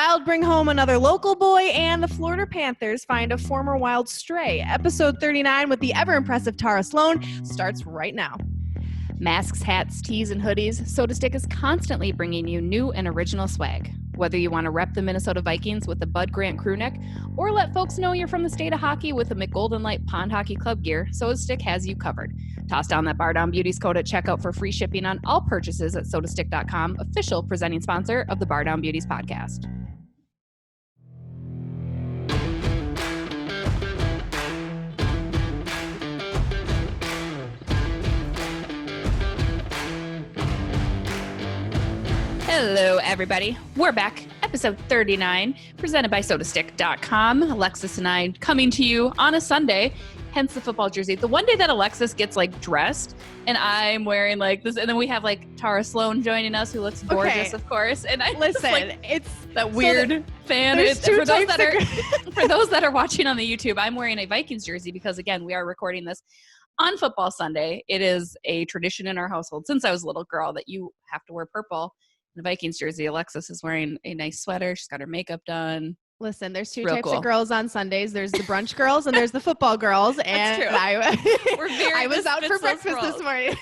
Wild bring home another local boy, and the Florida Panthers find a former Wild stray. Episode 39 with the ever-impressive Tara Slone starts right now. Masks, hats, tees, and hoodies, SodaStick is constantly bringing you new and original swag. Whether you want to rep the Minnesota Vikings with the Bud Grant crew neck, or let folks know you're from the state of hockey with the McGolden Light Pond Hockey Club gear, SodaStick has you covered. Toss down that Bardown Beauties code at checkout for free shipping on all purchases at sodastick.com, official presenting sponsor of the Bardown Beauties podcast. Hello, everybody. We're back. Episode 39, presented by sodastick.com. Alexis and I coming to you on a Sunday, hence the football jersey. The one day that Alexis gets dressed and I'm wearing this, and then we have Tara Slone joining us, who looks gorgeous, of course. And I it's that weird fan. For those that are watching on the YouTube, I'm wearing a Vikings jersey because, again, we are recording this on football Sunday. It is a tradition in our household since I was a little girl that you have to wear purple. The Vikings jersey. Alexis is wearing a nice sweater. She's got her makeup done. Listen, there's two types of girls on Sundays. There's the brunch girls and there's the football girls. And I was out for breakfast this morning.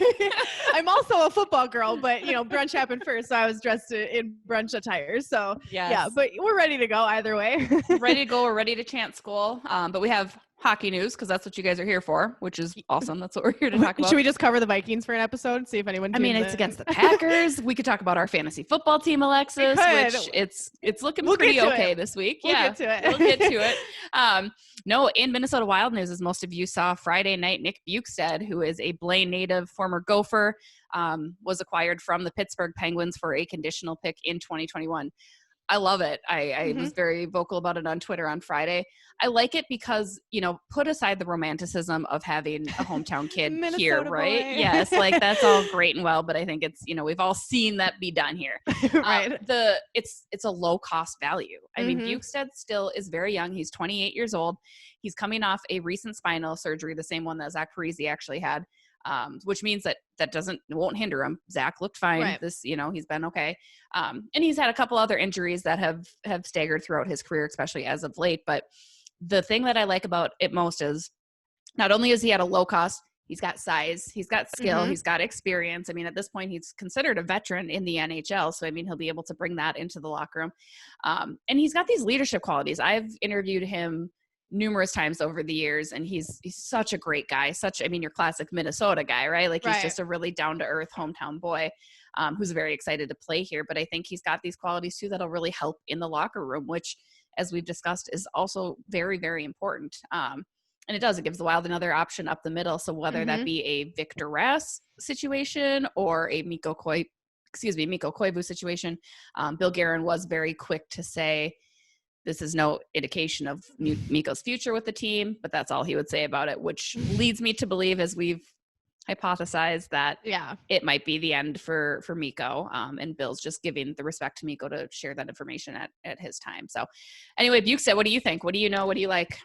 I'm also a football girl, but brunch happened first, so I was dressed in brunch attire. So yeah, but we're ready to go either way. Ready to go. We're ready to chant school. But we have hockey news because that's what you guys are here for, which is awesome. That's what we're here to talk about. Should we just cover the Vikings for an episode and see if anyone it's against the Packers. We could talk about our fantasy football team, Alexis, which it's looking pretty okay this week. We'll get to it. We'll get to it. No, in Minnesota Wild news, as most of you saw Friday night, Nick Bjugstad, who is a Blaine native, former Gopher, was acquired from the Pittsburgh Penguins for a conditional pick in 2021. I love it. I was very vocal about it on Twitter on Friday. I like it because, put aside the romanticism of having a hometown kid here, right? Boy. Yes, that's all great and well, but I think it's, we've all seen that be done here. Right. It's a low cost value. I mean, Bjugstad still is very young. He's 28 years old. He's coming off a recent spinal surgery, the same one that Zach Parise actually had. Which means that won't hinder him. Zach looked fine. Right. He's been okay. And he's had a couple other injuries that have staggered throughout his career, especially as of late. But the thing that I like about it most is not only is he at a low cost, he's got size, he's got skill, he's got experience. I mean, at this point, he's considered a veteran in the NHL. So, he'll be able to bring that into the locker room. And he's got these leadership qualities. I've interviewed him numerous times over the years, and he's such a great guy, your classic Minnesota guy, right? He's just a really down-to-earth hometown boy who's very excited to play here. But I think he's got these qualities too that'll really help in the locker room, which, as we've discussed, is also very, very important. And it gives the Wild another option up the middle. So whether that be a Victor Rask situation or a Mikko Koivu situation, Bill Guerin was very quick to say, this is no indication of Mikko's future with the team, but that's all he would say about it, which leads me to believe, as we've hypothesized, that it might be the end for Mikko. And Bill's just giving the respect to Mikko to share that information at his time. So anyway, Bjugstad, what do you think? What do you know? What do you like?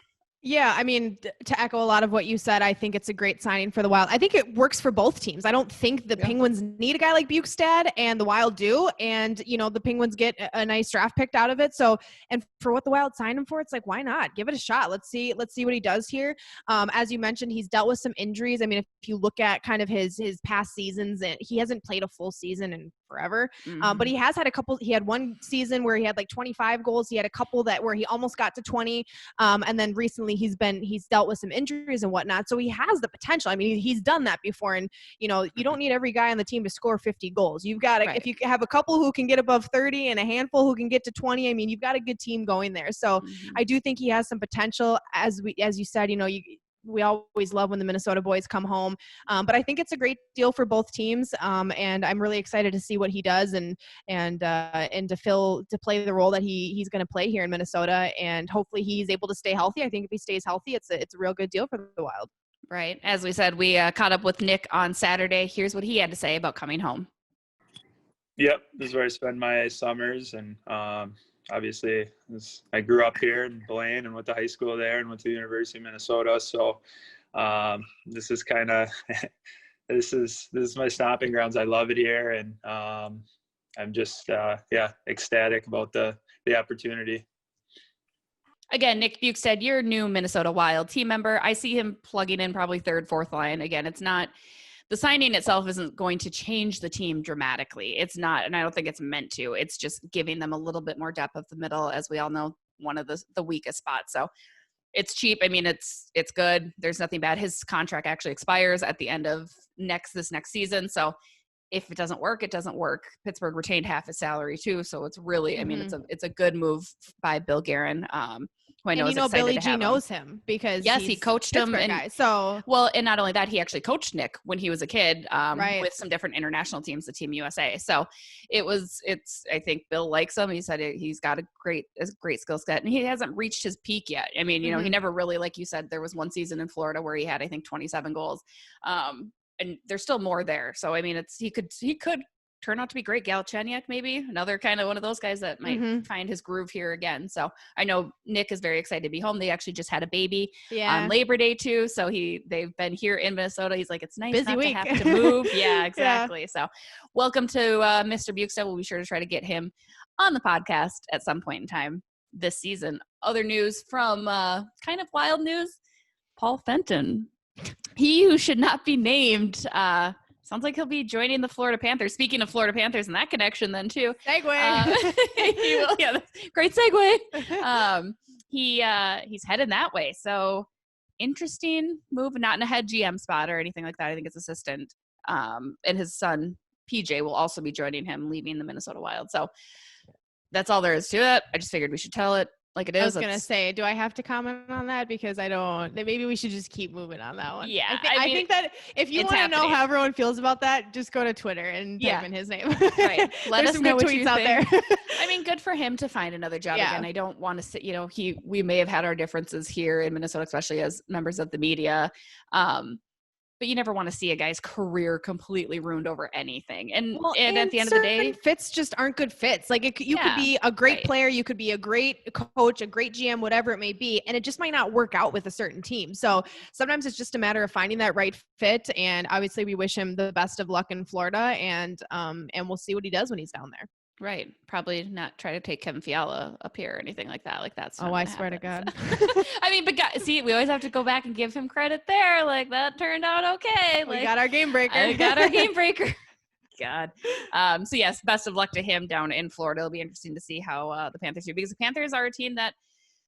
Yeah, to echo a lot of what you said, I think it's a great signing for the Wild. I think it works for both teams. I don't think the Penguins need a guy like Bjugstad, and the Wild do. And, the Penguins get a nice draft pick out of it. So, and for what the Wild signed him for, it's why not? Give it a shot. Let's see what he does here. As you mentioned, he's dealt with some injuries. If you look at kind of his past seasons, and he hasn't played a full season in forever. But he has had he had one season where he had 25 goals. He had a couple where he almost got to 20. And then recently he's dealt with some injuries and whatnot. So he has the potential. He's done that before. And, you don't need every guy on the team to score 50 goals. You've got if you have a couple who can get above 30 and a handful who can get to 20, you've got a good team going there. So I do think he has some potential. As you said, we always love when the Minnesota boys come home. But I think it's a great deal for both teams. And I'm really excited to see what he does and to play the role that he's going to play here in Minnesota. And hopefully he's able to stay healthy. I think if he stays healthy, it's a real good deal for the Wild. Right. As we said, we caught up with Nick on Saturday. Here's what he had to say about coming home. Yep. This is where I spend my summers. And obviously, I grew up here in Blaine and went to high school there and went to the University of Minnesota. So this is my stomping grounds. I love it here. And I'm just ecstatic about the opportunity. Again, Nick Bjugstad, you're a new Minnesota Wild team member. I see him plugging in probably third, fourth line. Again, it's not the signing itself isn't going to change the team dramatically. It's not, and I don't think it's meant to. It's just giving them a little bit more depth of the middle, as we all know, one of the weakest spots. So it's cheap. I mean, it's good. There's nothing bad. His contract actually expires at the end of this next season. So if it doesn't work, it doesn't work. Pittsburgh retained half his salary too. So it's really, I mean, it's a good move by Bill Guerin. Who I know is excited Billy to G have knows him because yes, he coached him. And not only that, he actually coached Nick when he was a kid with some different international teams, the Team USA. So I think Bill likes him. He said he's got a great skill set, and he hasn't reached his peak yet. I mean, he never really, like you said, there was one season in Florida where he had, I think, 27 goals. And there's still more there. So, I mean, he could turn out to be great. Galchenyuk, maybe another kind of one of those guys that might find his groove here again. So I know Nick is very excited to be home. They actually just had a baby on Labor Day too. So they've been here in Minnesota. He's like, it's nice busy not week. to have to move. Yeah, exactly. So welcome to Mr. Bjugstad. We'll be sure to try to get him on the podcast at some point in time this season. Other news from kind of wild news, Paul Fenton. He who should not be named, sounds like he'll be joining the Florida Panthers. Speaking of Florida Panthers and that connection then too. Segue. He will, yeah, great segue. He's headed that way. So interesting move, not in a head GM spot or anything like that. I think it's assistant. And his son, PJ, will also be joining him, leaving the Minnesota Wild. So that's all there is to it. I just figured we should tell it like it is. I was going to say, do I have to comment on that? Because I don't, maybe we should just keep moving on that one. Yeah. I think that if you want to know how everyone feels about that, just go to Twitter and type in his name. Right. Let us know what tweets out there. I mean, good for him to find another job again. I don't want to say, we may have had our differences here in Minnesota, especially as members of the media. But you never want to see a guy's career completely ruined over anything. And at the end of the day, fits just aren't good fits. Like you could be a great player, you could be a great coach, a great GM, whatever it may be, and it just might not work out with a certain team. So sometimes it's just a matter of finding that right fit. And obviously, we wish him the best of luck in Florida, and we'll see what he does when he's down there. Right. Probably not try to take Kevin Fiala up here or anything like that. Like that's. I swear to God. So. I mean, but see, we always have to go back and give him credit there. Like that turned out okay. We got our game breaker. God. So yes, best of luck to him down in Florida. It'll be interesting to see how the Panthers do, because the Panthers are a team that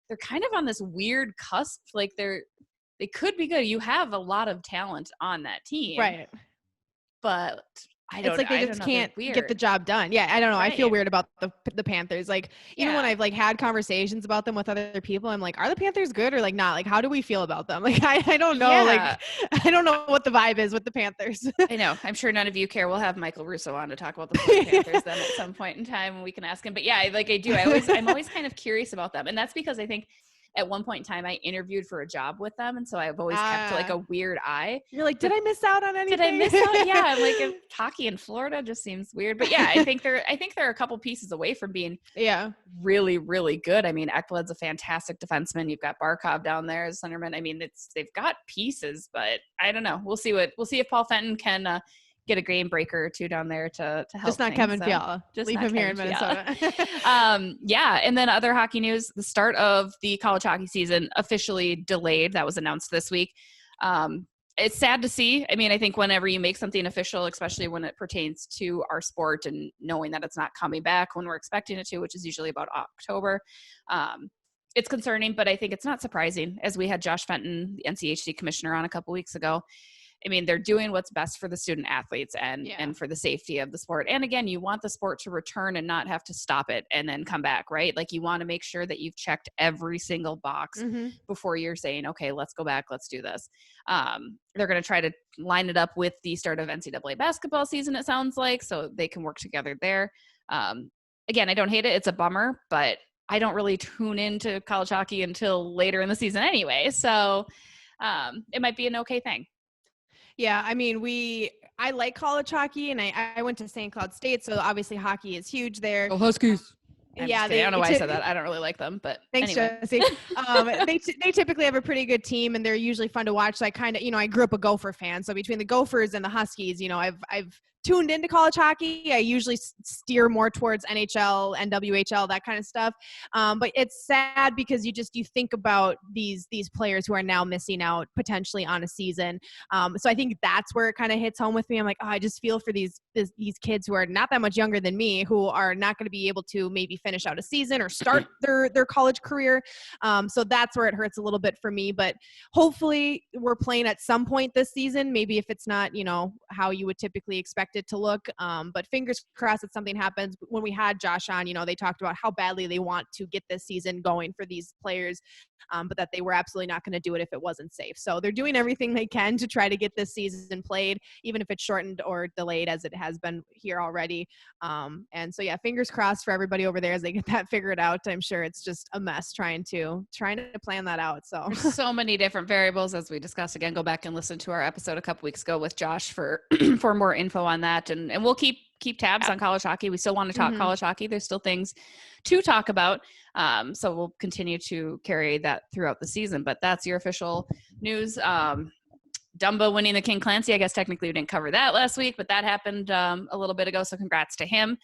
they're kind of on this weird cusp. Like they could be good. You have a lot of talent on that team. Right. But it's like they just can't get the job done. Yeah, I don't know. Right. I feel weird about the Panthers. Like, even when I've had conversations about them with other people, I'm like, are the Panthers good or not? Like, how do we feel about them? Like, I don't know. Yeah. Like, I don't know what the vibe is with the Panthers. I know. I'm sure none of you care. We'll have Michael Russo on to talk about the Panthers then at some point in time, and we can ask him. But yeah, I do. I'm always kind of curious about them. And that's because I think at one point in time, I interviewed for a job with them. And so I've always kept a weird eye. You're like, did I miss out on anything? Did I miss out? Yeah. I'm like, hockey in Florida just seems weird. But yeah, I think they're a couple pieces away from being really, really good. I mean, Ekblad's a fantastic defenseman. You've got Barkov down there as centerman. I mean, they've got pieces, but I don't know. We'll see if Paul Fenton can get a game breaker or two down there to help. Just not Kevin Fiala. Just leave him here in Minnesota. And then other hockey news, the start of the college hockey season officially delayed. That was announced this week. It's sad to see. I mean, I think whenever you make something official, especially when it pertains to our sport and knowing that it's not coming back when we're expecting it to, which is usually about October, it's concerning, but I think it's not surprising, as we had Josh Fenton, the NCHC commissioner, on a couple weeks ago. I mean, they're doing what's best for the student athletes and for the safety of the sport. And again, you want the sport to return and not have to stop it and then come back, right? Like, you want to make sure that you've checked every single box before you're saying, okay, let's go back, let's do this. They're going to try to line it up with the start of NCAA basketball season, it sounds like, so they can work together there. Again, I don't hate it. It's a bummer, but I don't really tune into college hockey until later in the season anyway. So it might be an okay thing. Yeah, I mean, I like college hockey, and I went to St. Cloud State, so obviously hockey is huge there. Oh, Huskies. I don't know why I said that. I don't really like them, but thanks, anyway. Jesse. They typically have a pretty good team, and they're usually fun to watch. So I kind of, I grew up a Gopher fan. So between the Gophers and the Huskies, I've tuned into college hockey. I usually steer more towards NHL, NWHL, that kind of stuff. But it's sad because you think about these players who are now missing out potentially on a season. So I think that's where it kind of hits home with me. I'm like, I just feel for these kids who are not that much younger than me, who are not going to be able to maybe finish out a season or start their college career. So that's where it hurts a little bit for me. But hopefully we're playing at some point this season, maybe if it's not, how you would typically expect it to look. But fingers crossed that something happens. When we had Josh on, they talked about how badly they want to get this season going for these players, but that they were absolutely not going to do it if it wasn't safe. So they're doing everything they can to try to get this season played, even if it's shortened or delayed as it has been here already. And so, yeah, fingers crossed for everybody over there as they get that figured out. I'm sure it's just a mess trying to plan that out. So there's so many different variables, as we discussed. Again, go back and listen to our episode a couple weeks ago with Josh for for more info on that. And we'll keep tabs on college hockey. We still want to talk college hockey. There's still things to talk about. So we'll continue to carry that throughout the season. But that's your official news. Dumba winning the King Clancy. I guess technically we didn't cover that last week, but that happened a little bit ago. So congrats to him.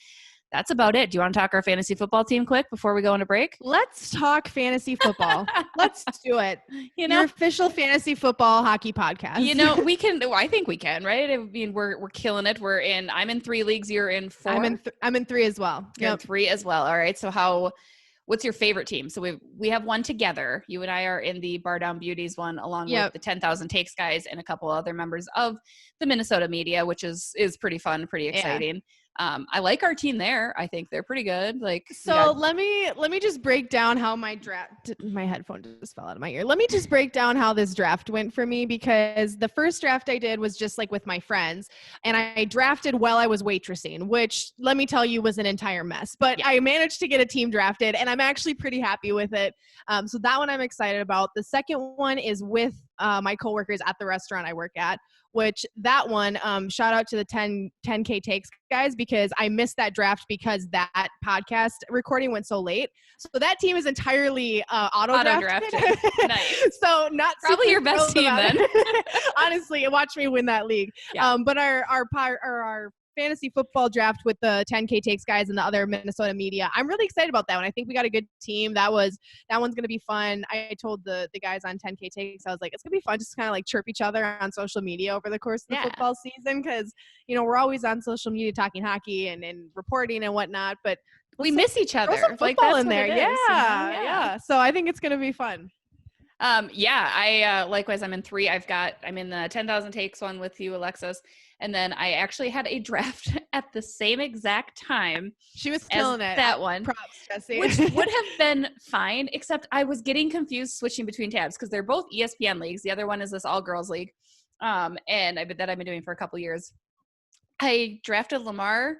That's about it. Do you want to talk our fantasy football team quick before we go into break? Let's talk fantasy football. Let's do it. Your official fantasy football hockey podcast. We can. Well, I think we can, right? I mean, we're killing it. I'm in 3 leagues. You're in 4. I'm in 3 as well. You're in 3 as well. All right. So what's your favorite team? So we have one together. You and I are in the Bardown Beauties one, along with the 10,000 Takes guys and a couple other members of the Minnesota media, which is pretty fun, pretty exciting. Yeah. I like our team there. I think they're pretty good. Let me just break down how my draft. My headphone just fell out of my ear. Let me just break down how this draft went for me, because the first draft I did was just with my friends, and I drafted while I was waitressing, which, let me tell you, was an entire mess. But I managed to get a team drafted, and I'm actually pretty happy with it. So that one I'm excited about. The second one is with my coworkers at the restaurant I work at, which that one, shout out to the 10K Takes guys, because I missed that draft because that podcast recording went so late. So that team is entirely auto-drafted. Nice. So not probably your best team then. Honestly, watch me win that league. Yeah. But our fantasy football draft with the 10K Takes guys and the other Minnesota media, I'm really excited about that one. I think we got a good team. That one's going to be fun. I told the guys on 10K Takes, I was like, it's going to be fun just to kind of chirp each other on social media over the course of the football season, because we're always on social media talking hockey and reporting and whatnot, but we miss each other. Throw some football in there. Yeah. So I think it's going to be fun. I likewise, I'm in 3. I'm in the 10,000 Takes one with you, Alexis. And then I actually had a draft at the same exact time. She was killing it. That one. Props, Jessie. Which would have been fine, except I was getting confused switching between tabs, because they're both ESPN leagues. The other one is this all-girls league. And I've been doing for a couple years. I drafted Lamar,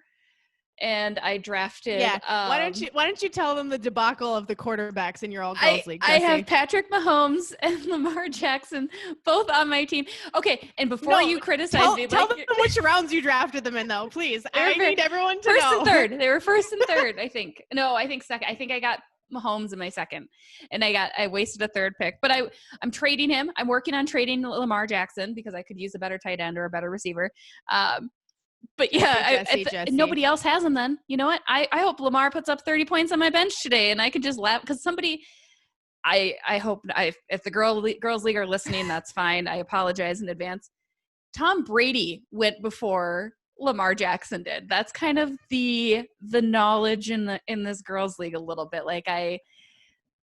and I drafted. Yeah. Why don't you tell them the debacle of the quarterbacks in your all-girls league, Jessie? I have Patrick Mahomes and Lamar Jackson both on my team. Okay, and before you criticize me, tell them which rounds you drafted them in, though, please. I need everyone to know. First and third. They were first and third, I think. No, I think second. I think I got Mahomes in my second, and I wasted a third pick. But I'm trading him. I'm working on trading Lamar Jackson because I could use a better tight end or a better receiver. But yeah, Jessie. Nobody else has him then. You know what? I hope Lamar puts up 30 points on my bench today, and I can just laugh because somebody – I hope – if the girls league are listening, that's fine. I apologize in advance. Tom Brady went before Lamar Jackson did. That's kind of the knowledge in this girls league a little bit.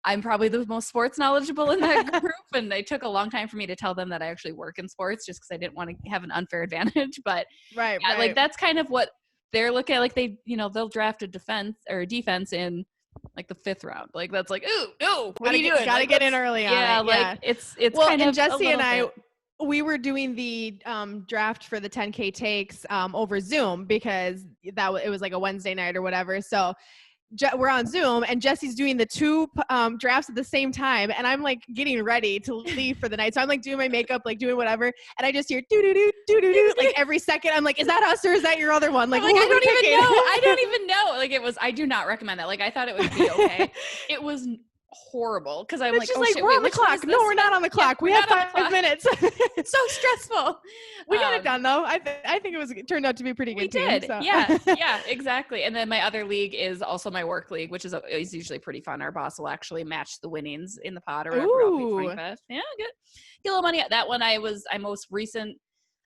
I'm probably the most sports knowledgeable in that group, and it took a long time for me to tell them that I actually work in sports, just because I didn't want to have an unfair advantage. But right. That's kind of what they're looking at. They'll draft a defense in the 5th round. That's ooh, no, what are you doing? Gotta get in early on it. It's well, kind and of Jessie and I. We were doing the draft for the 10K Takes over Zoom, because it was a Wednesday night or whatever. So we're on Zoom, and Jessie's doing the 2 drafts at the same time, and I'm getting ready to leave for the night. So I'm doing my makeup, doing whatever, and I just hear do every second. I'm is that us or is that your other one? I don't even know. I don't even know. I do not recommend that. I thought it would be okay. It was horrible because I'm it's like, just oh like, shit, we're wait, on the which one clock. is No, this we're not one? on the clock. Yeah, we we're have not on the 5 clock. minutes. It's so stressful. We got it done though. I think it turned out to be a pretty good team. We did. So. Yeah, exactly. And then my other league is also my work league, which is usually pretty fun. Our boss will actually match the winnings in the pot or whatever. I'll pay 25. Yeah, get a little money. That one I most recent.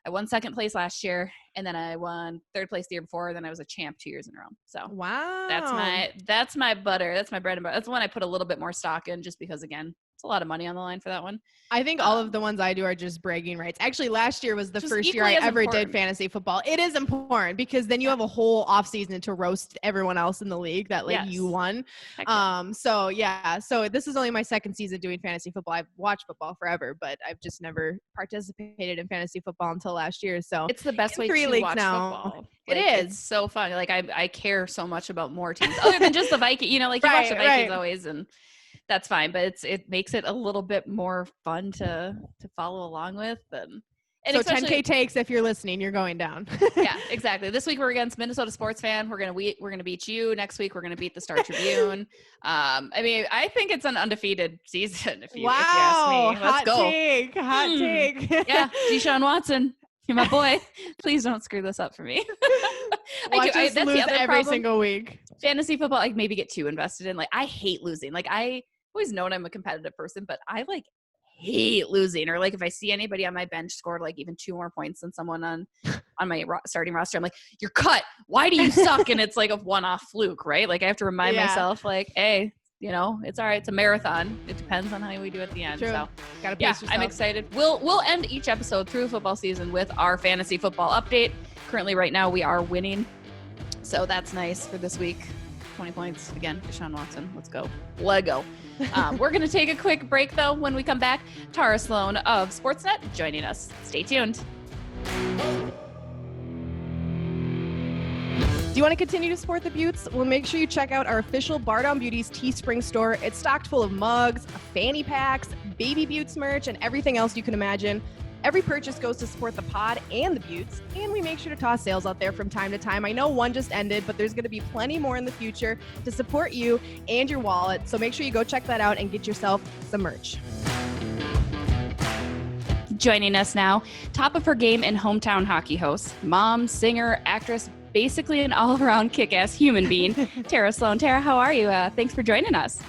I won second place last year, and then I won third place the year before. Then I was a champ 2 years in a row. So wow, that's my butter. That's my bread and butter. That's the one I put a little bit more stock in, just because again, it's a lot of money on the line for that one. I think all of the ones I do are just bragging rights. Actually, last year was the first year I ever did fantasy football. It is important because then you have a whole off season to roast everyone else in the league that you won. So this is only my second season doing fantasy football. I've watched football forever, but I've just never participated in fantasy football until last year. So it's the best way to watch football. It's so fun. Like I care so much about more teams other than just the Vikings. You know, like you watch the Vikings always, and that's fine, but it makes it a little bit more fun to follow along with. And so 10K takes if you're listening, you're going down. Yeah, exactly. This week we're against Minnesota Sports Fan. We're gonna beat you. Next week we're gonna beat the Star Tribune. I mean, I think it's an undefeated season. If you ask me, let's go. Hot take. Yeah, Deshaun Watson, you're my boy. Please don't screw this up for me. Watch us lose every single week. Fantasy football, I maybe get too invested in. Like I hate losing. Like I always known I'm a competitive person, but I hate losing. Or like if I see anybody on my bench scored like even 2 more points than someone on my starting roster, I'm like, you're cut. Why do you suck? And it's like a one-off fluke, right? Like I have to remind myself, like, hey, you know, it's all right. It's a marathon. It depends on how we do at the end. True. So gotta pace yourself. I'm excited. We'll end each episode through football season with our fantasy football update. Currently, right now, we are winning. So that's nice for this week. 20 points again, Deshaun Watson. Let's go. Lego. We're going to take a quick break, though. When we come back, Tara Slone of Sportsnet joining us. Stay tuned. Do you want to continue to support the Beauts? Well, make sure you check out our official Bardown Beauties Teespring store. It's stocked full of mugs, fanny packs, baby Beauts merch, and everything else you can imagine. Every purchase goes to support the pod and the Beauts, and we make sure to toss sales out there from time to time. I know one just ended, but there's going to be plenty more in the future to support you and your wallet. So make sure you go check that out and get yourself some merch. Joining us now, top of her game and hometown hockey host, mom, singer, actress, basically an all-around kick-ass human being, Tara Slone. Tara, how are you? Thanks for joining us.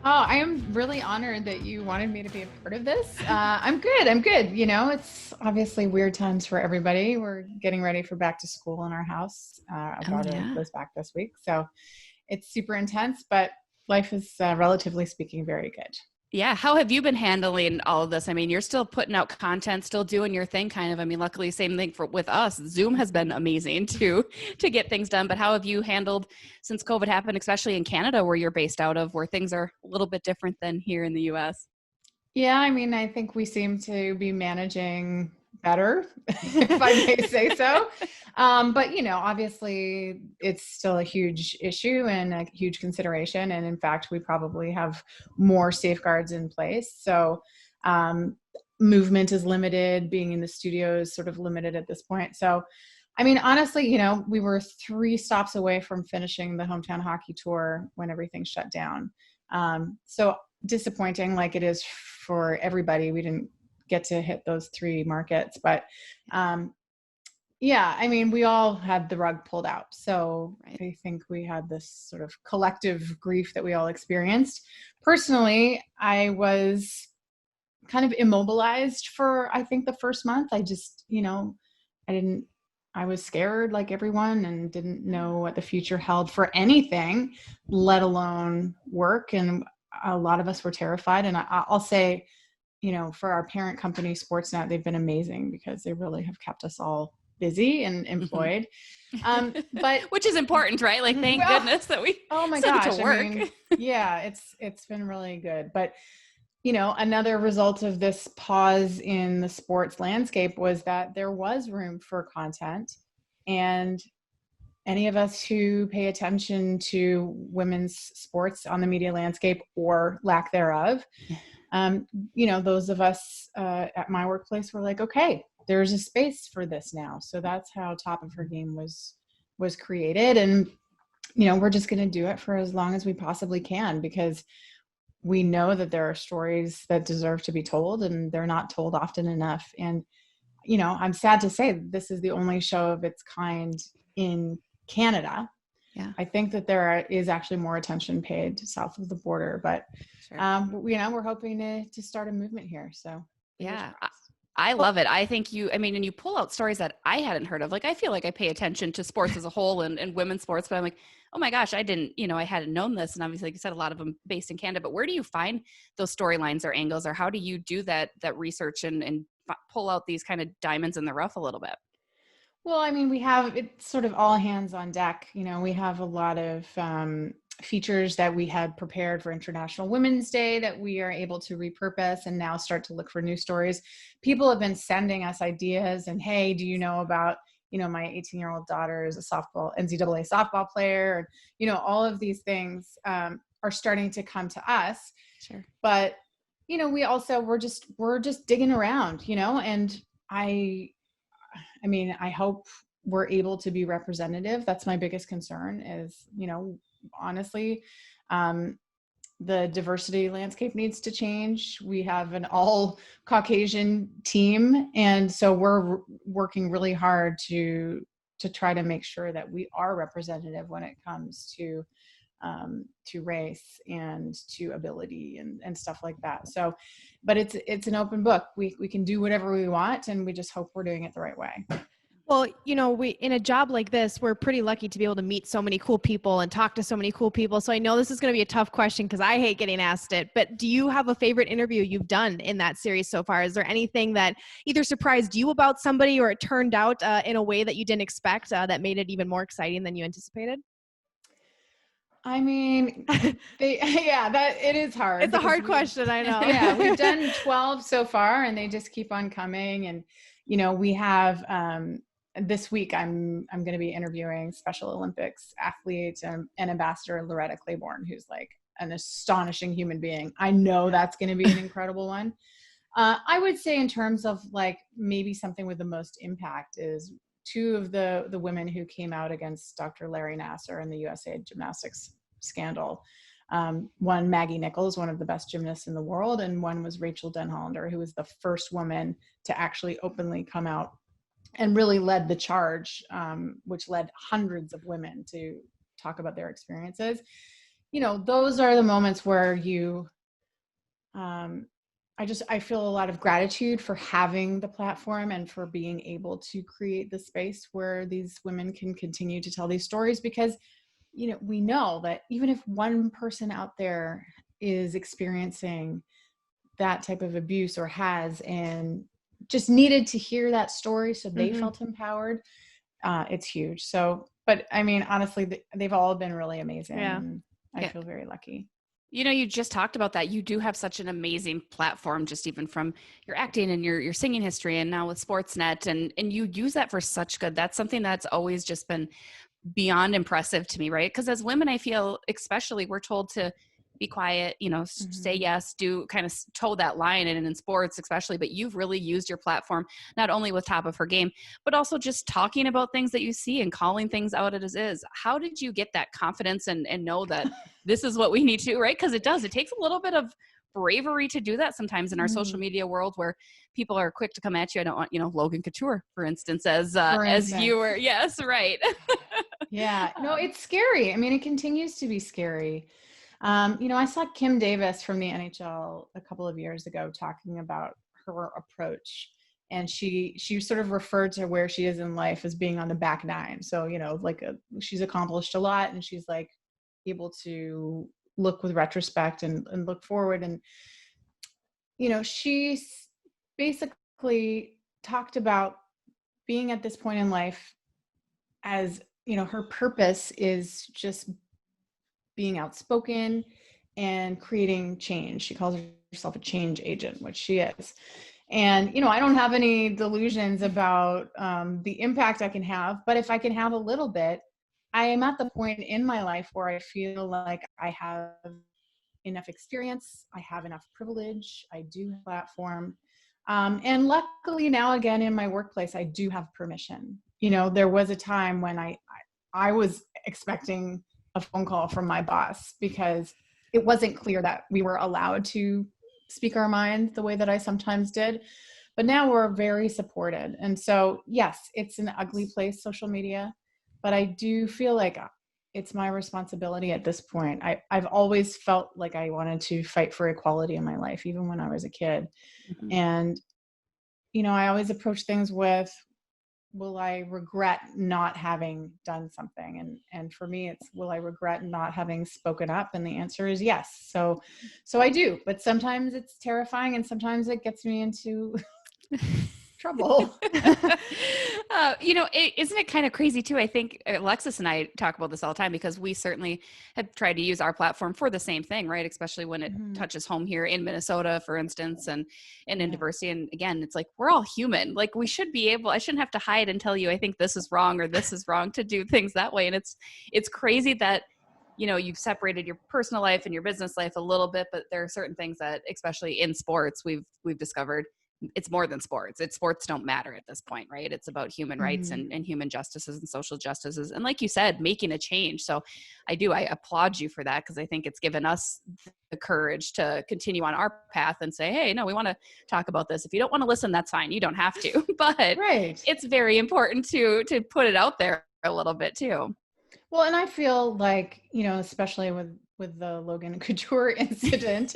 Oh, I am really honored that you wanted me to be a part of this. I'm good. You know, it's obviously weird times for everybody. We're getting ready for back to school in our house. Our daughter goes back this week. So it's super intense, but life is, relatively speaking, very good. Yeah. How have you been handling all of this? I mean, you're still putting out content, still doing your thing kind of. I mean, luckily, same thing with us. Zoom has been amazing to get things done. But how have you handled since COVID happened, especially in Canada where you're based out of, where things are a little bit different than here in the US? Yeah, I mean, I think we seem to be managing better, if I may say so. But, you know, obviously it's still a huge issue and a huge consideration. And in fact, we probably have more safeguards in place. So movement is limited, being in the studio is sort of limited at this point. So, I mean, honestly, you know, we were 3 stops away from finishing the hometown hockey tour when everything shut down. So disappointing like it is for everybody. We didn't get to hit those 3 markets, but yeah, I mean, we all had the rug pulled out. So I think we had this sort of collective grief that we all experienced. Personally, I was kind of immobilized for, I think, the first month. I just, you know, I was scared like everyone and didn't know what the future held for anything, let alone work. And a lot of us were terrified. And I'll say, you know, for our parent company, Sportsnet, they've been amazing because they really have kept us all busy and employed. But which is important, right? Like, thank goodness that we to work. I mean, yeah, it's been really good. But, you know, another result of this pause in the sports landscape was that there was room for content, and any of us who pay attention to women's sports on the media landscape or lack thereof, you know, those of us at my workplace were like, okay, there's a space for this now. So that's how Top of Her Game was created. And, you know, we're just going to do it for as long as we possibly can, because we know that there are stories that deserve to be told, and they're not told often enough. And, you know, I'm sad to say that this is the only show of its kind in Canada. Yeah. I think that is actually more attention paid south of the border, but, Sure. you know, we're hoping to start a movement here. So Yeah. I love it. I think and you pull out stories that I hadn't heard of. Like, I feel like I pay attention to sports as a whole and women's sports, but I'm like, oh my gosh, I didn't, I hadn't known this. And obviously, like you said, a lot of them based in Canada, but where do you find those storylines or angles, or how do you do that research and pull out these kind of diamonds in the rough a little bit? Well, I mean, it's sort of all hands on deck. You know, we have a lot of features that we had prepared for International Women's Day that we are able to repurpose and now start to look for new stories. People have been sending us ideas and, hey, do you know about, my 18-year-old daughter is a NCAA softball player. And, all of these things are starting to come to us. Sure. But, we're just digging around, and I hope we're able to be representative. That's my biggest concern is, honestly, the diversity landscape needs to change. We have an all Caucasian team. And so we're working really hard to try to make sure that we are representative when it comes to race and to ability and stuff like that. So, but it's an open book. We can do whatever we want, and we just hope we're doing it the right way. Well, we in a job like this, we're pretty lucky to be able to meet so many cool people and talk to so many cool people. So I know this is going to be a tough question because I hate getting asked it, but do you have a favorite interview you've done in that series so far? Is there anything that either surprised you about somebody or it turned out in a way that you didn't expect that made it even more exciting than you anticipated? I mean, it is hard. It's a hard question, I know. Yeah, we've done 12 so far, and they just keep on coming. And we have this week. I'm going to be interviewing Special Olympics athlete and ambassador Loretta Claiborne, who's like an astonishing human being. I know that's going to be an incredible one. I would say in terms of like maybe something with the most impact is two of the women who came out against Dr. Larry Nassar in the USA gymnastics scandal. One, Maggie Nichols, one of the best gymnasts in the world, and one was Rachel Denhollander, who was the first woman to actually openly come out and really led the charge, which led hundreds of women to talk about their experiences. Those are the moments where I feel a lot of gratitude for having the platform and for being able to create the space where these women can continue to tell these stories, because, we know that even if one person out there is experiencing that type of abuse or has, and just needed to hear that story so they felt empowered, it's huge. So, but I mean, honestly, they've all been really amazing. Yeah. And I feel very lucky. You just talked about that. You do have such an amazing platform, just even from your acting and your singing history, and now with Sportsnet, and you use that for such good. That's something that's always just been beyond impressive to me, right? Because as women, I feel especially we're told to be quiet, say yes, do kind of toe that line, and in sports especially, but you've really used your platform, not only with Top of Her Game, but also just talking about things that you see and calling things out as is. How did you get that confidence and know that this is what we need to do, right? Because it takes a little bit of bravery to do that sometimes in our social media world, where people are quick to come at you. I don't want, Logan Couture, for instance, as you were. Yes, right. Yeah, no, it's scary. I mean, it continues to be scary. I saw Kim Davis from the NHL a couple of years ago talking about her approach, and she sort of referred to where she is in life as being on the back nine. So, she's accomplished a lot, and she's like able to look with retrospect and look forward. And, she basically talked about being at this point in life as, her purpose is just being outspoken and creating change. She calls herself a change agent, which she is. And, I don't have any delusions about the impact I can have, but if I can have a little bit, I am at the point in my life where I feel like I have enough experience, I have enough privilege, I do have a platform. And luckily now, again, in my workplace, I do have permission. There was a time when I was expecting a phone call from my boss because it wasn't clear that we were allowed to speak our mind the way that I sometimes did. But now we're very supported. And so, yes, it's an ugly place, social media, but I do feel like it's my responsibility at this point. I've always felt like I wanted to fight for equality in my life, even when I was a kid. Mm-hmm. And, you know, I always approach things with, will I regret not having done something? And for me, it's, will I regret not having spoken up? And the answer is yes. So I do, but sometimes it's terrifying and sometimes it gets me into trouble. You know, isn't it kind of crazy too? I think Alexis and I talk about this all the time because we certainly have tried to use our platform for the same thing, right? Especially when it touches home here in Minnesota, for instance, and in diversity. And again, it's like, we're all human. Like we should be able, I shouldn't have to hide and tell you, I think this is wrong or this is wrong to do things that way. And it's crazy that, you know, you've separated your personal life and your business life a little bit, but there are certain things that, especially in sports, we've discovered it's more than sports. Sports don't matter at this point, right? It's about human rights and human justices and social justices. And like you said, making a change. So I applaud you for that because I think it's given us the courage to continue on our path and say, hey, no, we want to talk about this. If you don't want to listen, that's fine. You don't have to, but it's very important to put it out there a little bit too. Well, and I feel like, you know, especially with the Logan Couture incident,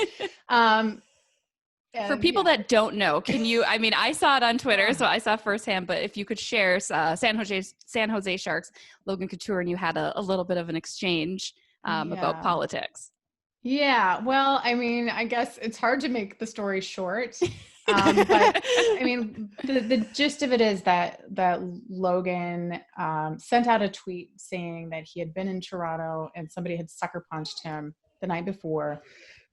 for people that don't know, can you, I mean, I saw it on Twitter, so I saw firsthand, but if you could share San Jose Sharks, Logan Couture, and you had a little bit of an exchange about politics. Yeah. Well, I mean, I guess it's hard to make the story short. But I mean, the gist of it is that Logan sent out a tweet saying that he had been in Toronto and somebody had sucker punched him the night before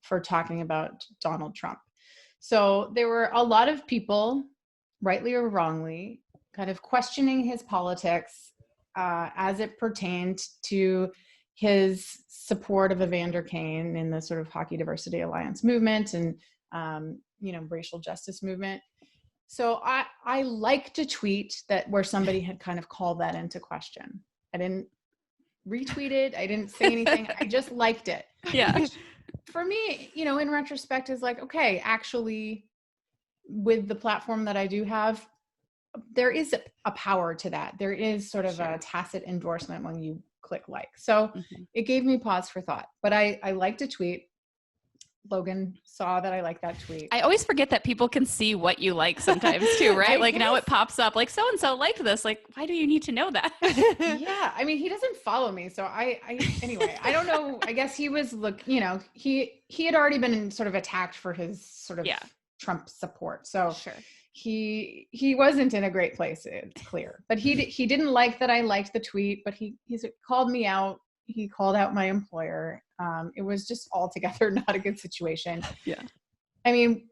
for talking about Donald Trump. So there were a lot of people, rightly or wrongly, kind of questioning his politics as it pertained to his support of Evander Kane in the sort of Hockey Diversity Alliance movement and, you know, racial justice movement. So I liked a tweet where somebody had kind of called that into question. I didn't retweet it. I didn't say anything. I just liked it. Yeah. Which, for me, you know, in retrospect is like, okay, actually with the platform that I do have, there is a power to that. There is sort of a tacit endorsement when you click like. So it gave me pause for thought, but I liked a tweet. Logan saw that I liked that tweet. I always forget that people can see what you like sometimes too, right? Like now it pops up like so-and-so liked this. Like, why do you need to know that? Yeah. I mean, he doesn't follow me. So anyway, I don't know. I guess he was, you know, he had already been sort of attacked for his sort of Trump support. So he wasn't in a great place. It's clear, but he didn't like that I liked the tweet, but he called me out. He called out my employer. It was just altogether not a good situation. Yeah. I mean,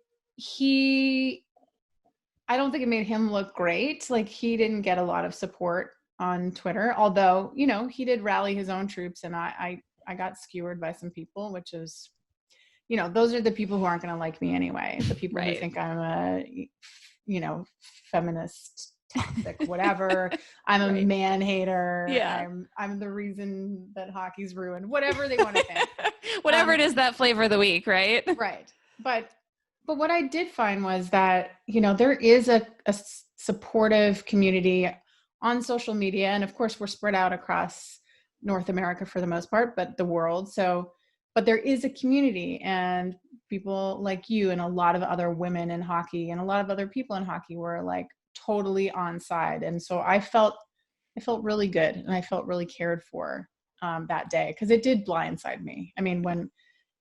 I don't think it made him look great. Like he didn't get a lot of support on Twitter, although, you know, he did rally his own troops and I got skewered by some people, which is, you know, those are the people who aren't going to like me anyway. The people who think I'm a, you know, feminist, toxic, whatever. I'm a man hater. Yeah. I'm the reason that hockey's ruined, whatever they want to think. Whatever it is, that flavor of the week, right? Right. But what I did find was that, you know, there is a supportive community on social media. And of course we're spread out across North America for the most part, but the world. So, but there is a community and people like you and a lot of other women in hockey and a lot of other people in hockey were like totally on side. And so I felt really good and I felt really cared for that day because it did blindside me. I mean, when,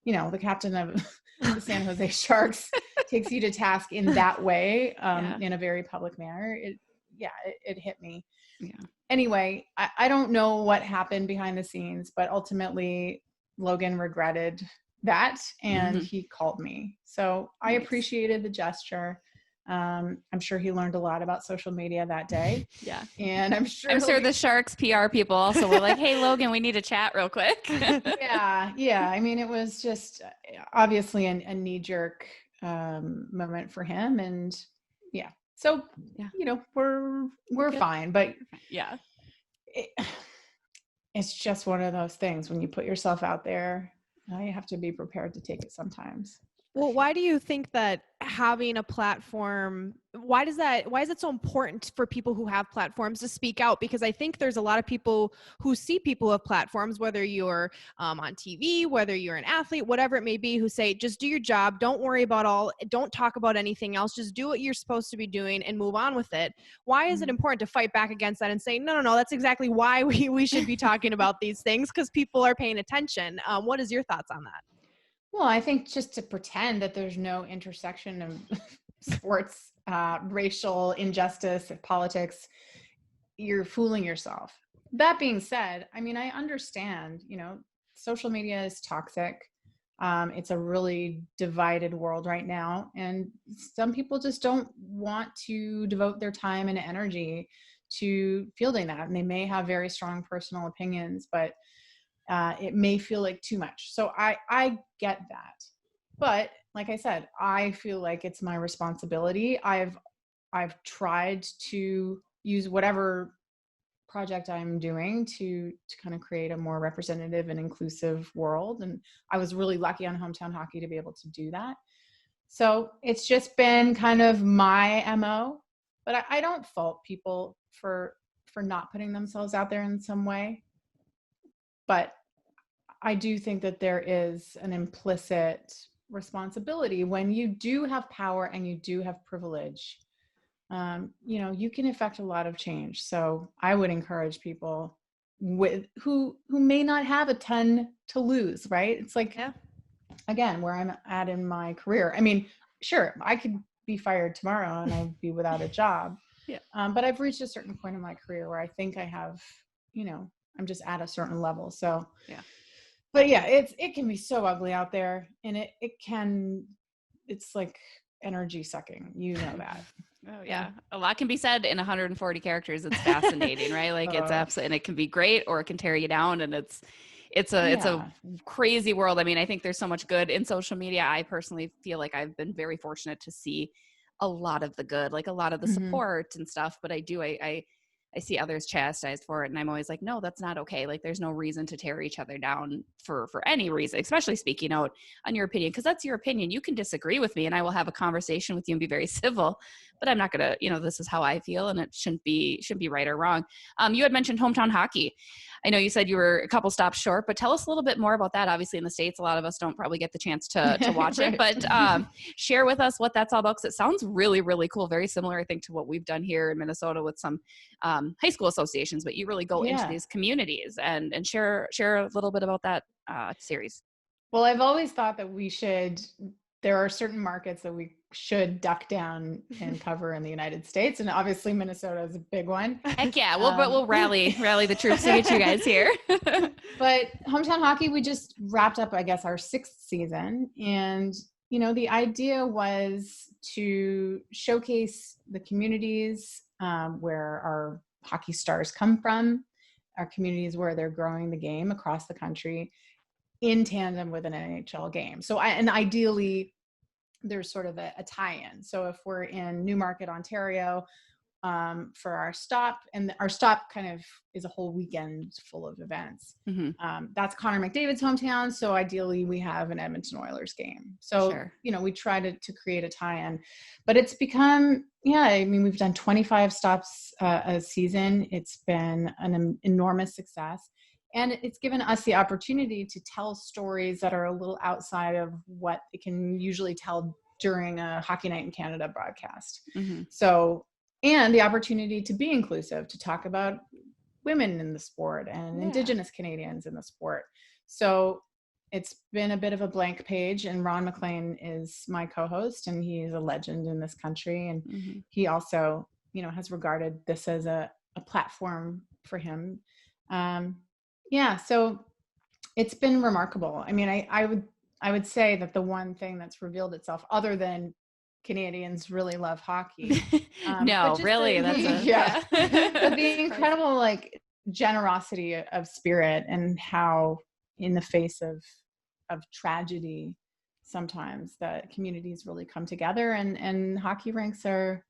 you know, the captain of the San Jose Sharks takes you to task in that way, in a very public manner, it hit me. Yeah. Anyway, I don't know what happened behind the scenes, but ultimately Logan regretted that and he called me. So I appreciated the gesture. I'm sure he learned a lot about social media that day. Yeah. And I'm sure the Sharks PR people also were like, hey, Logan, we need to chat real quick. Yeah. I mean, it was just obviously a knee-jerk moment for him. And so, you know, we're fine, but it's just one of those things when you put yourself out there you have to be prepared to take it sometimes. Well, why do you think that having a platform, why is it so important for people who have platforms to speak out? Because I think there's a lot of people who see people with platforms, whether you're on TV, whether you're an athlete, whatever it may be, who say, just do your job. Don't worry about don't talk about anything else. Just do what you're supposed to be doing and move on with it. Why is it important to fight back against that and say, no, that's exactly why we should be talking about these things, because people are paying attention. What is your thoughts on that? Well, I think just to pretend that there's no intersection of sports, racial injustice, politics, you're fooling yourself. That being said, I mean, I understand, social media is toxic. It's a really divided world right now. And some people just don't want to devote their time and energy to fielding that. And they may have very strong personal opinions, but it may feel like too much. So I get that. But like I said, I feel like it's my responsibility. I've tried to use whatever project I'm doing to kind of create a more representative and inclusive world. And I was really lucky on Hometown Hockey to be able to do that. So it's just been kind of my MO, but I don't fault people for not putting themselves out there in some way. But I do think that there is an implicit responsibility when you do have power and you do have privilege. You can affect a lot of change. So I would encourage people who may not have a ton to lose, right? It's like, again, where I'm at in my career. I mean, sure, I could be fired tomorrow and I'd be without a job. Yeah. But I've reached a certain point in my career where I think I have, I'm just at a certain level. So, yeah. But yeah, it can be so ugly out there, and it's like energy sucking. You know that. Oh yeah. A lot can be said in 140 characters. It's fascinating, right? Like it's absolutely, and it can be great or it can tear you down, and it's a crazy world. I mean, I think there's so much good in social media. I personally feel like I've been very fortunate to see a lot of the good, like a lot of the support and stuff, but I see others chastised for it. And I'm always like, no, that's not okay. Like there's no reason to tear each other down for any reason, especially speaking out on your opinion. Cause that's your opinion. You can disagree with me and I will have a conversation with you and be very civil, but I'm not going to, this is how I feel and it shouldn't be right or wrong. You had mentioned Hometown Hockey. I know you said you were a couple stops short, but tell us a little bit more about that. Obviously in the States, a lot of us don't probably get the chance to watch right. it, but share with us what that's all about. Cause it sounds really, really cool. Very similar, I think, to what we've done here in Minnesota with some high school associations, but you really go into these communities and share a little bit about that series. Well, I've always thought that there are certain markets that we should duck down and cover in the United States. And obviously Minnesota is a big one. Heck yeah. We'll rally the troops to get you guys here. But Hometown Hockey, we just wrapped up, I guess, our 6th season. And, the idea was to showcase the communities where our hockey stars come from, our communities where they're growing the game across the country in tandem with an NHL game. So, and ideally, there's sort of a tie-in. So if we're in Newmarket, Ontario, for our stop, and our stop kind of is a whole weekend full of events. That's Connor McDavid's hometown. So ideally we have an Edmonton Oilers game. So, we try to create a tie-in, but it's become, we've done 25 stops a season. It's been an enormous success. And it's given us the opportunity to tell stories that are a little outside of what it can usually tell during a Hockey Night in Canada broadcast. So, and the opportunity to be inclusive, to talk about women in the sport and Indigenous Canadians in the sport. So it's been a bit of a blank page, and Ron McLean is my co-host, and he's a legend in this country. And he also, has regarded this as a platform for him. So it's been remarkable. I mean, I would say that the one thing that's revealed itself, other than Canadians really love hockey. No, really, but the incredible generosity of spirit, and how in the face of tragedy, sometimes the communities really come together, and hockey rinks are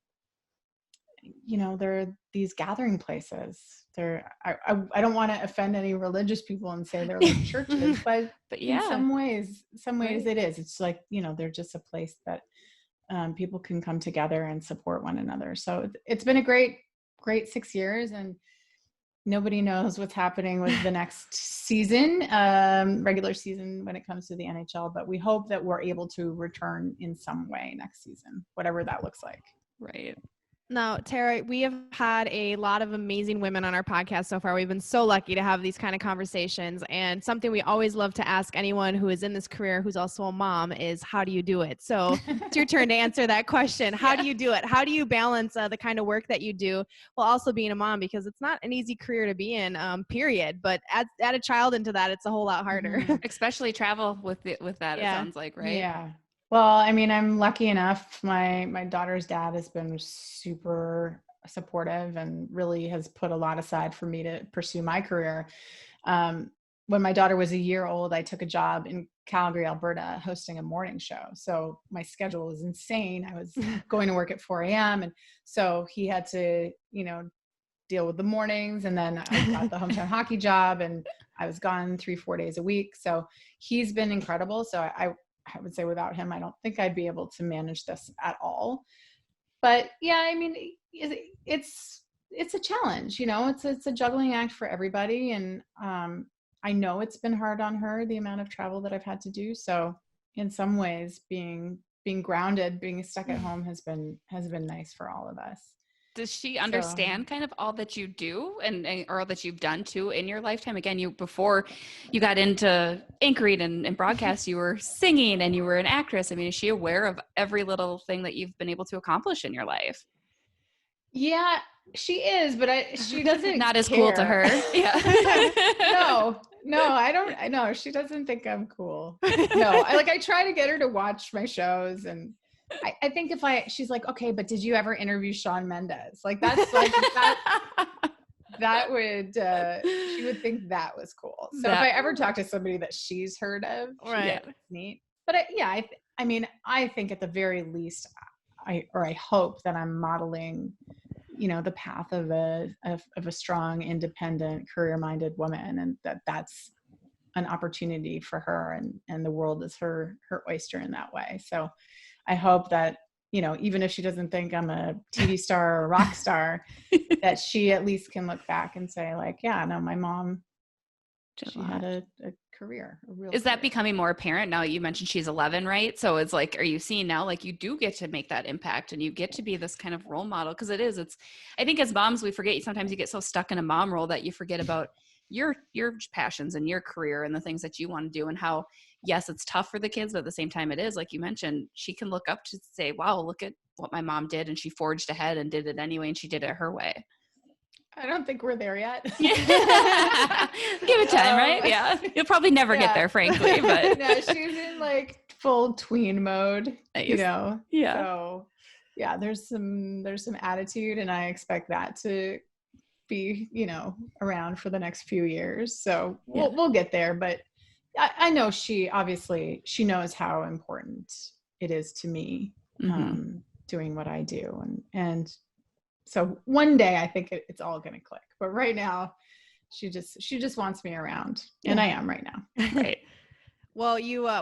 they're these gathering places. I don't want to offend any religious people and say they're like churches, but yeah, in some ways right. it is. It's like, they're just a place that people can come together and support one another. So it's been a great 6 years, and nobody knows what's happening with the next season, regular season, when it comes to the NHL, but we hope that we're able to return in some way next season, whatever that looks like. Right. Now, Tara, we have had a lot of amazing women on our podcast so far. We've been so lucky to have these kind of conversations. And something we always love to ask anyone who is in this career who's also a mom is, how do you do it? So it's your turn to answer that question. How do you do it? How do you balance the kind of work that you do while also being a mom? Because it's not an easy career to be in, period. But add a child into that, it's a whole lot harder. Mm-hmm. Especially travel with that, It sounds like, right? Yeah. Well, I mean, I'm lucky enough. My daughter's dad has been super supportive and really has put a lot aside for me to pursue my career. When my daughter was a year old, I took a job in Calgary, Alberta, hosting a morning show. So my schedule was insane. I was going to work at 4 a.m. And so he had to, deal with the mornings. And then I got the hometown hockey job, and I was gone 3-4 days a week. So he's been incredible. So I would say without him, I don't think I'd be able to manage this at all. But yeah, I mean, it's a challenge, it's a juggling act for everybody. And I know it's been hard on her, the amount of travel that I've had to do. So in some ways, being grounded, being stuck at home has been nice for all of us. Does she understand kind of all that you do and or all that you've done too in your lifetime? Again, before you got into anchoring and broadcast, you were singing and you were an actress. I mean, is she aware of every little thing that you've been able to accomplish in your life? Yeah, she is, but she doesn't Not as care. cool to her. Yeah. No, I don't. I know she doesn't think I'm cool. No, I try to get her to watch my shows, and I think she's like, okay, but did you ever interview Shawn Mendes? Like that's like that would she would think that was cool. So if I ever talk to somebody that she's heard of, right, it's neat. But I mean, I think at the very least, I hope that I'm modeling, the path of a strong, independent, career-minded woman, and that's an opportunity for her, and the world is her oyster in that way. So I hope that, even if she doesn't think I'm a TV star or a rock star, that she at least can look back and say like, yeah, no, my mom, she had a career, a real Is that career. becoming more apparent now? You mentioned she's 11, right? So it's like, are you seeing now, like you do get to make that impact and you get to be this kind of role model? Because I think as moms, we forget, sometimes you get so stuck in a mom role that you forget about your passions and your career and the things that you want to do, and how, yes, it's tough for the kids, but at the same time it is, like you mentioned, she can look up to say, wow, look at what my mom did, and she forged ahead and did it anyway, and she did it her way. I don't think we're there yet. Give it time, right? Yeah. You'll probably never get there, frankly, but no, she's in like full tween mode, nice. Yeah. So yeah, there's some attitude, and I expect that to be, around for the next few years. So we'll get there, but I know she knows how important it is to me, doing what I do. And so one day I think it's all going to click, but right now she just wants me around, and I am right now. Right. Well,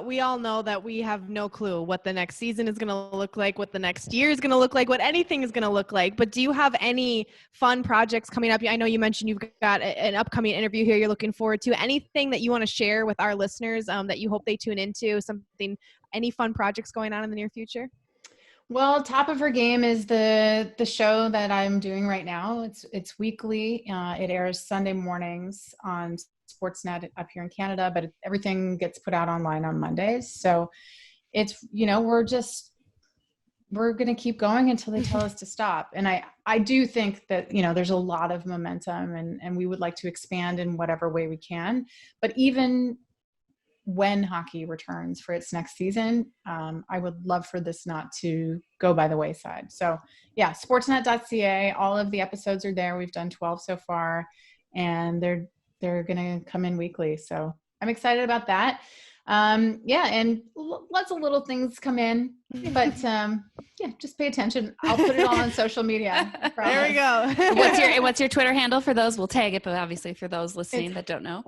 we all know that we have no clue what the next season is going to look like, what the next year is going to look like, what anything is going to look like. But do you have any fun projects coming up? I know you mentioned you've got an upcoming interview here you're looking forward to. Anything that you want to share with our listeners that you hope they tune into? Any fun projects going on in the near future? Well, top of her game is the show that I'm doing right now. It's weekly. It airs Sunday mornings on sportsnet up here in Canada, but everything gets put out online on Mondays. So it's, we're going to keep going until they tell us to stop. And I do think that, there's a lot of momentum, and we would like to expand in whatever way we can. But even when hockey returns for its next season, I would love for this not to go by the wayside. So yeah, sportsnet.ca, all of the episodes are there. We've done 12 so far, and they're going to come in weekly. So I'm excited about that. Yeah, and lots of little things come in, but yeah, just pay attention. I'll put it all on social media. There we go. What's your Twitter handle for those? We'll tag it, but obviously for those listening that don't know.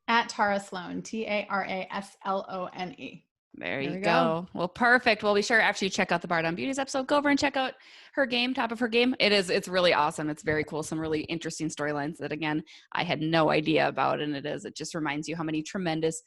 At Tara Slone, TaraSlone. There you go. Well, perfect. Well, be sure after you check out the Bardown Beauties episode, go over and check out her game, top of her game. It's really awesome. It's very cool. Some really interesting storylines that, again, I had no idea about. And it just reminds you how many tremendous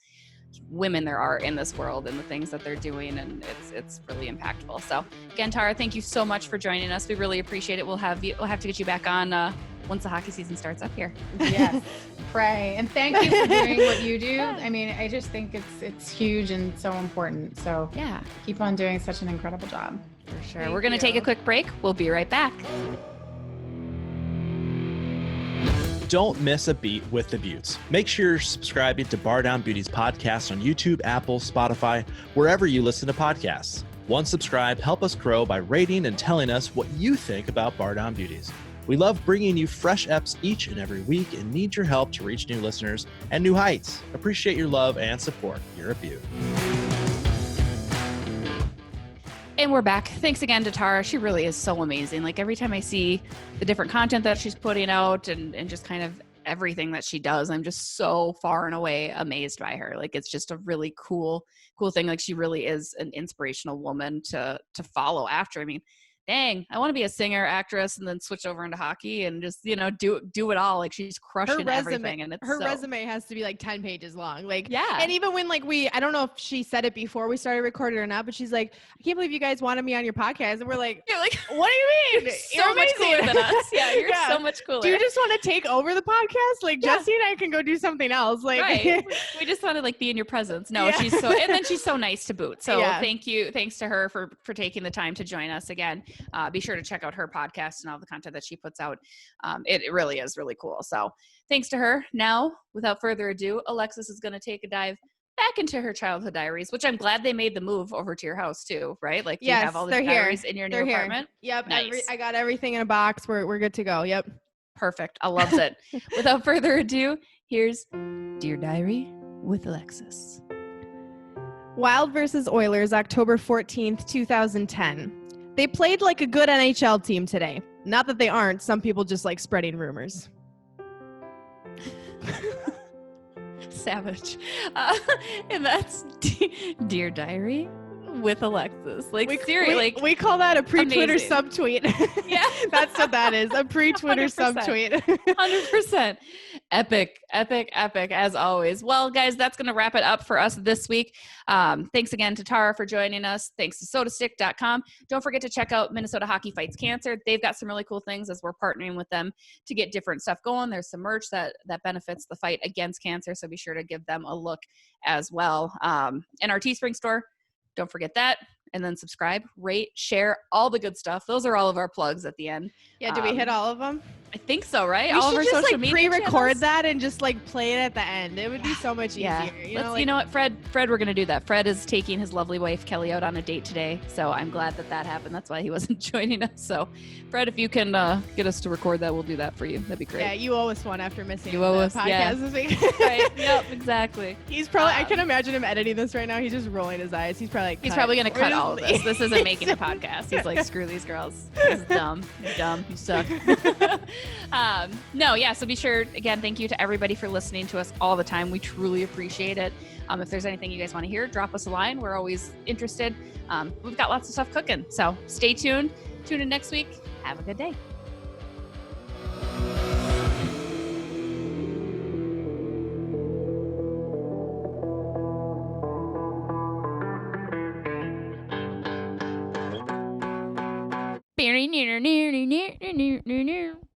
women there are in this world and the things that they're doing. And it's really impactful. So again, Tara, thank you so much for joining us. We really appreciate it. We'll have to get you back on once the hockey season starts up here. Yes. Pray. And thank you for doing what you do. I mean, I just think it's huge and so important. So yeah, keep on doing such an incredible job. For sure. We're going to take a quick break. We'll be right back. Don't miss a beat with the Beauts. Make sure you're subscribing to Bardown Beauties podcast on YouTube, Apple, Spotify, wherever you listen to podcasts. Once subscribed, help us grow by rating and telling us what you think about Bardown Beauties. We love bringing you fresh eps each and every week and need your help to reach new listeners and new heights. Appreciate your love and support. You're a Beaut. And we're back. Thanks again to Tara. She really is so amazing. Like every time I see the different content that she's putting out and just kind of everything that she does, I'm just so far and away amazed by her. Like it's just a really cool thing. Like she really is an inspirational woman to follow after. I mean, dang, I want to be a singer, actress, and then switch over into hockey and just, do it all. Like she's crushing everything. And her resume has to be like 10 pages long. Like, yeah. And even when I don't know if she said it before we started recording or not, but she's like, I can't believe you guys wanted me on your podcast. And we're like, you're like, what do you mean? You're so much cooler than us. Yeah, you're so much cooler. Do you just want to take over the podcast? Like Jesse and I can go do something else. Like, right. We just want to be in your presence. No, she's so, and then she's so nice to boot. So thank you. Thanks to her for taking the time to join us again. Be sure to check out her podcast and all the content that she puts out. It really is really cool. So thanks to her. Now, without further ado, Alexis is going to take a dive back into her childhood diaries, which I'm glad they made the move over to your house too, right? Like you have all the diaries in your new apartment. Yep. Nice. I got everything in a box. We're good to go. Yep. Perfect. I loves it. Without further ado, here's Dear Diary with Alexis. Wild versus Oilers, October 14th, 2010. They played like a good NHL team today. Not that they aren't. Some people just like spreading rumors. Savage. And that's Dear Diary with Alexis. Seriously. We call that a pre-Twitter subtweet. Yeah. That's what that is. A pre-Twitter 100%. subtweet. 100%. Epic, as always. Well, guys, that's going to wrap it up for us this week. Thanks again to Tara for joining us. Thanks to sodastick.com. Don't forget to check out Minnesota Hockey Fights Cancer. They've got some really cool things as we're partnering with them to get different stuff going. There's some merch that benefits the fight against cancer, so be sure to give them a look as well. And our Teespring store, don't forget that. And then subscribe, rate, share, all the good stuff. Those are all of our plugs at the end. Yeah, did we hit all of them? I think so, right? We all of should our just social media pre-record channels. that and just play it at the end. It would be so much easier. You know what, Fred, we're going to do that. Fred is taking his lovely wife, Kelly, out on a date today. So I'm glad that happened. That's why he wasn't joining us. So Fred, if you can get us to record that, we'll do that for you. That'd be great. Yeah, you owe us one after missing the this podcast week. Right. Yep, exactly. He's probably, I can imagine him editing this right now. He's just rolling his eyes. He's probably he's probably going to cut all of this. This isn't making a podcast. He's like, screw these girls. This is dumb. You're dumb. You suck. So be sure, again, thank you to everybody for listening to us all the time. We truly appreciate it. If there's anything you guys want to hear, drop us a line. We're always interested. We've got lots of stuff cooking. So stay tuned. Tune in next week. Have a good day. Near